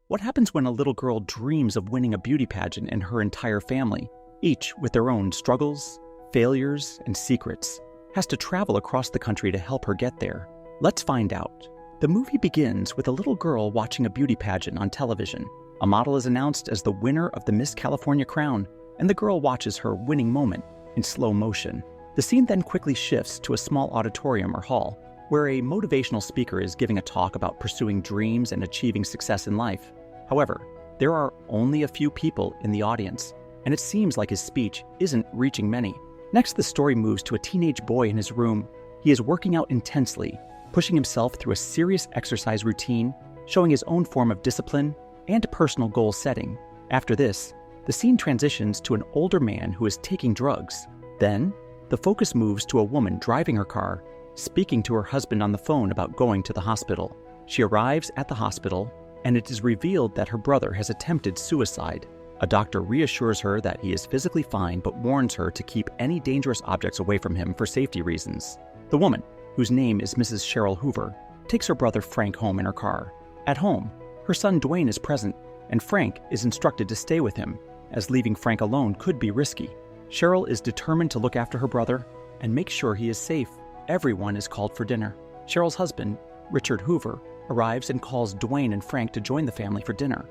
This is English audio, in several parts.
What happens when a little girl dreams of winning a beauty pageant and her entire family, each with their own struggles, failures, and secrets, has to travel across the country to help her get there? Let's find out. The movie begins with a little girl watching a beauty pageant on television. A model is announced as the winner of the Miss California crown, and the girl watches her winning moment in slow motion. The scene then quickly shifts to a small auditorium or hall, where a motivational speaker is giving a talk about pursuing dreams and achieving success in life. However, there are only a few people in the audience, and it seems like his speech isn't reaching many. Next, the story moves to a teenage boy in his room. He is working out intensely, pushing himself through a serious exercise routine, showing his own form of discipline and personal goal setting. After this, the scene transitions to an older man who is taking drugs. Then, the focus moves to a woman driving her car, speaking to her husband on the phone about going to the hospital. She arrives at the hospital, and it is revealed that her brother has attempted suicide. A doctor reassures her that he is physically fine but warns her to keep any dangerous objects away from him for safety reasons. The woman, whose name is Mrs. Cheryl Hoover, takes her brother Frank home in her car. At home, her son Dwayne is present, and Frank is instructed to stay with him, as leaving Frank alone could be risky. Cheryl is determined to look after her brother and make sure he is safe. Everyone is called for dinner. Cheryl's husband, Richard Hoover, arrives and calls Dwayne and Frank to join the family for dinner.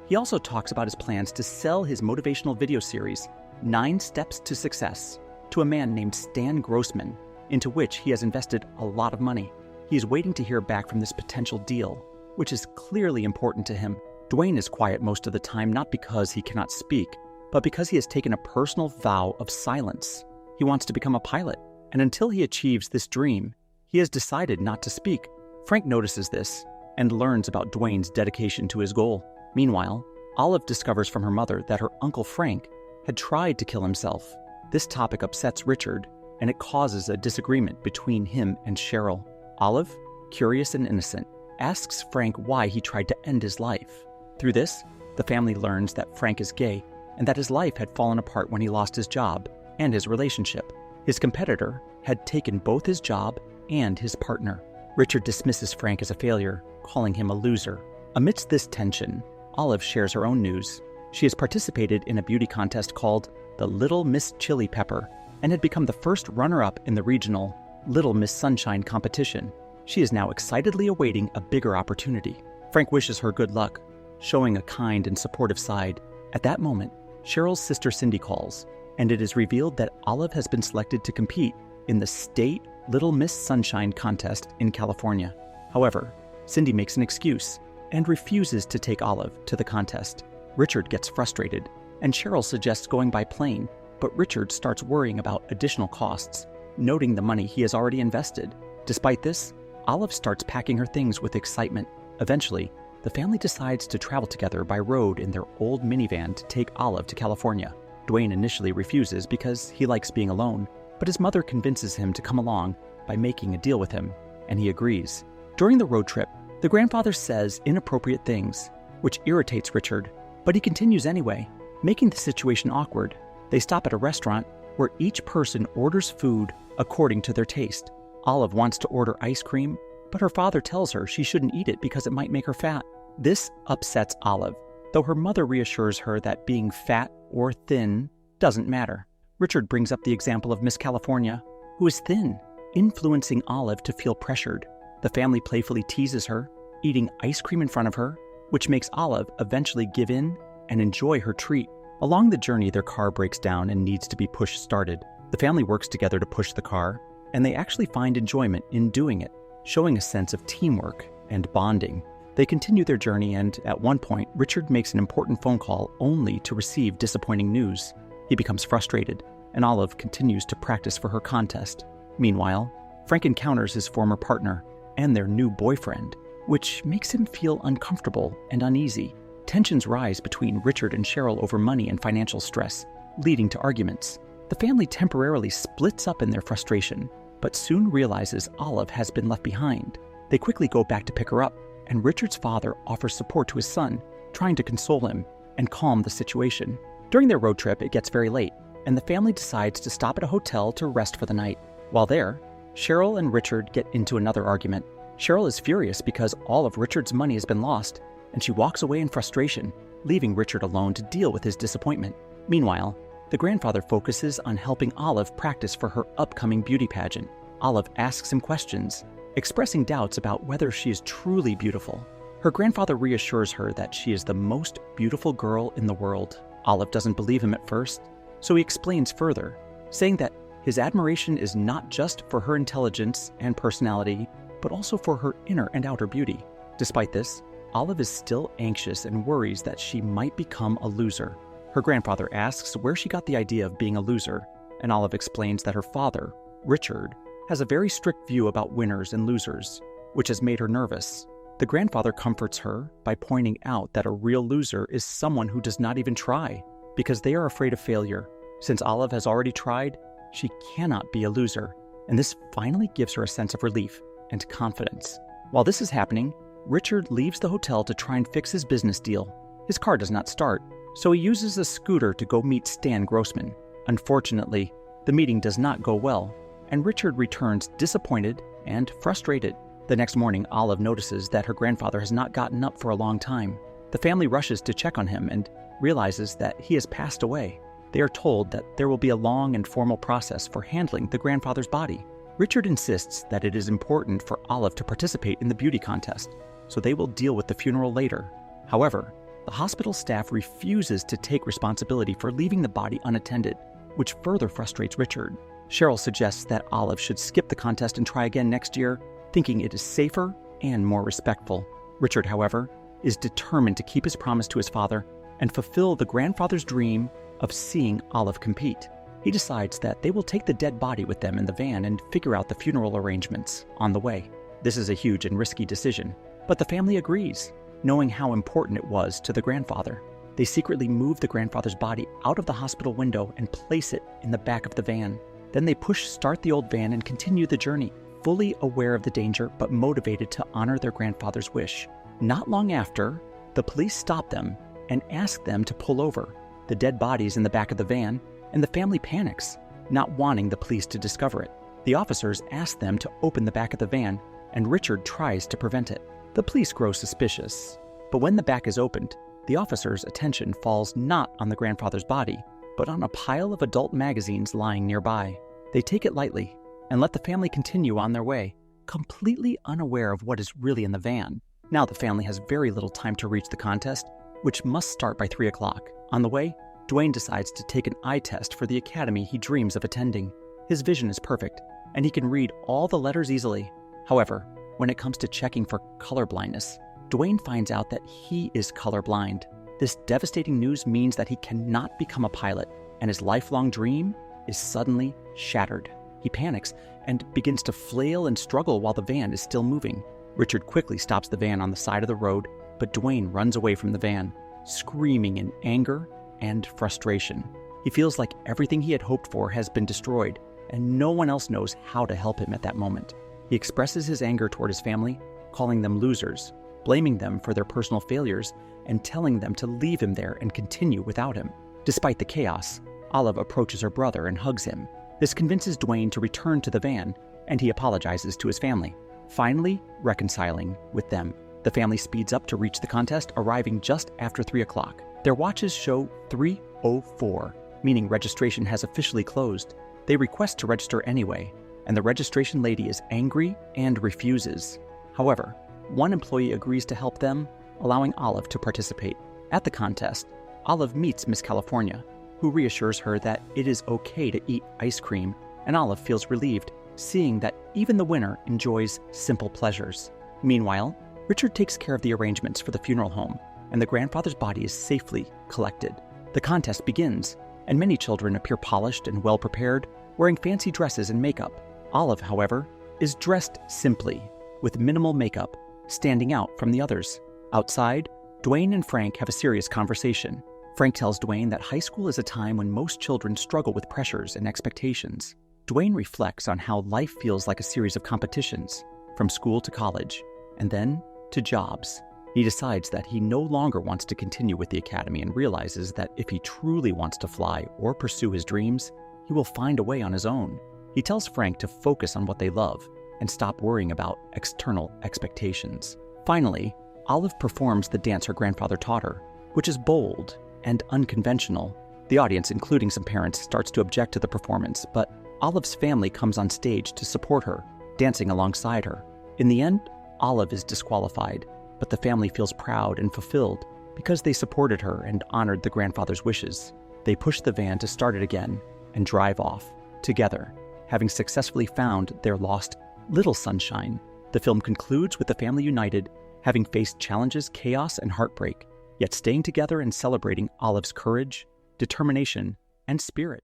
He also talks about his plans to sell his motivational video series, 9 Steps to Success, to a man named Stan Grossman, into which he has invested a lot of money. He is waiting to hear back from this potential deal, which is clearly important to him. Dwayne is quiet most of the time, not because he cannot speak, but because he has taken a personal vow of silence. He wants to become a pilot, and until he achieves this dream, he has decided not to speak. Frank notices this and learns about Dwayne's dedication to his goal. Meanwhile, Olive discovers from her mother that her Uncle Frank had tried to kill himself. This topic upsets Richard, and it causes a disagreement between him and Cheryl. Olive, curious and innocent, asks Frank why he tried to end his life. Through this, the family learns that Frank is gay and that his life had fallen apart when he lost his job and his relationship. His competitor had taken both his job and his partner. Richard dismisses Frank as a failure, calling him a loser. Amidst this tension, Olive shares her own news. She has participated in a beauty contest called the Little Miss Chili Pepper and had become the first runner-up in the regional Little Miss Sunshine competition. She is now excitedly awaiting a bigger opportunity. Frank wishes her good luck, showing a kind and supportive side. At that moment, Cheryl's sister Cindy calls, and it is revealed that Olive has been selected to compete in the state Little Miss Sunshine contest in California. However, Cindy makes an excuse and refuses to take Olive to the contest. Richard gets frustrated, and Cheryl suggests going by plane, but Richard starts worrying about additional costs, noting the money he has already invested. Despite this, Olive starts packing her things with excitement. Eventually, the family decides to travel together by road in their old minivan to take Olive to California. Dwayne initially refuses because he likes being alone, but his mother convinces him to come along by making a deal with him, and he agrees. During the road trip, the grandfather says inappropriate things, which irritates Richard, but he continues anyway, making the situation awkward. They stop at a restaurant where each person orders food according to their taste. Olive wants to order ice cream, but her father tells her she shouldn't eat it because it might make her fat. This upsets Olive, though her mother reassures her that being fat or thin doesn't matter. Richard brings up the example of Miss California, who is thin, influencing Olive to feel pressured. The family playfully teases her, eating ice cream in front of her, which makes Olive eventually give in and enjoy her treat. Along the journey, their car breaks down and needs to be push-started. The family works together to push the car, and they actually find enjoyment in doing it, showing a sense of teamwork and bonding. They continue their journey, and at one point, Richard makes an important phone call only to receive disappointing news. He becomes frustrated, and Olive continues to practice for her contest. Meanwhile, Frank encounters his former partner and their new boyfriend, which makes him feel uncomfortable and uneasy. Tensions rise between Richard and Cheryl over money and financial stress, leading to arguments. The family temporarily splits up in their frustration, but soon realizes Olive has been left behind. They quickly go back to pick her up, and Richard's father offers support to his son, trying to console him and calm the situation. During their road trip, it gets very late, and the family decides to stop at a hotel to rest for the night. While there, Cheryl and Richard get into another argument. Cheryl is furious because all of Richard's money has been lost, and she walks away in frustration, leaving Richard alone to deal with his disappointment. Meanwhile, the grandfather focuses on helping Olive practice for her upcoming beauty pageant. Olive asks him questions, expressing doubts about whether she is truly beautiful. Her grandfather reassures her that she is the most beautiful girl in the world. Olive doesn't believe him at first, so he explains further, saying that his admiration is not just for her intelligence and personality, but also for her inner and outer beauty. Despite this, Olive is still anxious and worries that she might become a loser. Her grandfather asks where she got the idea of being a loser, and Olive explains that her father, Richard, has a very strict view about winners and losers, which has made her nervous. The grandfather comforts her by pointing out that a real loser is someone who does not even try, because they are afraid of failure. Since Olive has already tried, she cannot be a loser, and this finally gives her a sense of relief and confidence. While this is happening, Richard leaves the hotel to try and fix his business deal. His car does not start, so he uses a scooter to go meet Stan Grossman. Unfortunately, the meeting does not go well, and Richard returns disappointed and frustrated. The next morning, Olive notices that her grandfather has not gotten up for a long time. The family rushes to check on him and realizes that he has passed away. They are told that there will be a long and formal process for handling the grandfather's body. Richard insists that it is important for Olive to participate in the beauty contest, so they will deal with the funeral later. However, the hospital staff refuses to take responsibility for leaving the body unattended, which further frustrates Richard. Cheryl suggests that Olive should skip the contest and try again next year, thinking it is safer and more respectful. Richard, however, is determined to keep his promise to his father and fulfill the grandfather's dream of seeing Olive compete. He decides that they will take the dead body with them in the van and figure out the funeral arrangements on the way. This is a huge and risky decision, but the family agrees, knowing how important it was to the grandfather. They secretly move the grandfather's body out of the hospital window and place it in the back of the van. Then they push start the old van and continue the journey, fully aware of the danger but motivated to honor their grandfather's wish. Not long after, the police stop them and ask them to pull over. The dead body's in the back of the van, and the family panics, not wanting the police to discover it. The officers ask them to open the back of the van, and Richard tries to prevent it. The police grow suspicious, but when the back is opened, the officers' attention falls not on the grandfather's body, but on a pile of adult magazines lying nearby. They take it lightly and let the family continue on their way, completely unaware of what is really in the van. Now the family has very little time to reach the contest, which must start by 3 o'clock. On the way, Dwayne decides to take an eye test for the academy he dreams of attending. His vision is perfect, and he can read all the letters easily. However, when it comes to checking for color blindness, Dwayne finds out that he is colorblind. This devastating news means that he cannot become a pilot, and his lifelong dream is suddenly shattered. He panics and begins to flail and struggle while the van is still moving. Richard quickly stops the van on the side of the road, but Dwayne runs away from the van, screaming in anger and frustration. He feels like everything he had hoped for has been destroyed, and no one else knows how to help him at that moment. He expresses his anger toward his family, calling them losers, blaming them for their personal failures, and telling them to leave him there and continue without him. Despite the chaos, Olive approaches her brother and hugs him. This convinces Dwayne to return to the van, and he apologizes to his family, finally reconciling with them. The family speeds up to reach the contest, arriving just after 3 o'clock. Their watches show 3:04, meaning registration has officially closed. They request to register anyway, and the registration lady is angry and refuses. However, one employee agrees to help them, allowing Olive to participate. At the contest, Olive meets Miss California, who reassures her that it is okay to eat ice cream, and Olive feels relieved, seeing that even the winner enjoys simple pleasures. Meanwhile, Richard takes care of the arrangements for the funeral home, and the grandfather's body is safely collected. The contest begins, and many children appear polished and well-prepared, wearing fancy dresses and makeup. Olive, however, is dressed simply, with minimal makeup, standing out from the others. Outside, Dwayne and Frank have a serious conversation. Frank tells Dwayne that high school is a time when most children struggle with pressures and expectations. Dwayne reflects on how life feels like a series of competitions, from school to college, and then to jobs. He decides that he no longer wants to continue with the academy and realizes that if he truly wants to fly or pursue his dreams, he will find a way on his own. He tells Frank to focus on what they love and stop worrying about external expectations. Finally, Olive performs the dance her grandfather taught her, which is bold and unconventional. The audience, including some parents, starts to object to the performance, but Olive's family comes on stage to support her, dancing alongside her. In the end, Olive is disqualified, but the family feels proud and fulfilled because they supported her and honored the grandfather's wishes. They push the van to start it again and drive off, together, having successfully found their lost little sunshine. The film concludes with the family united, having faced challenges, chaos, and heartbreak, yet staying together and celebrating Olive's courage, determination, and spirit.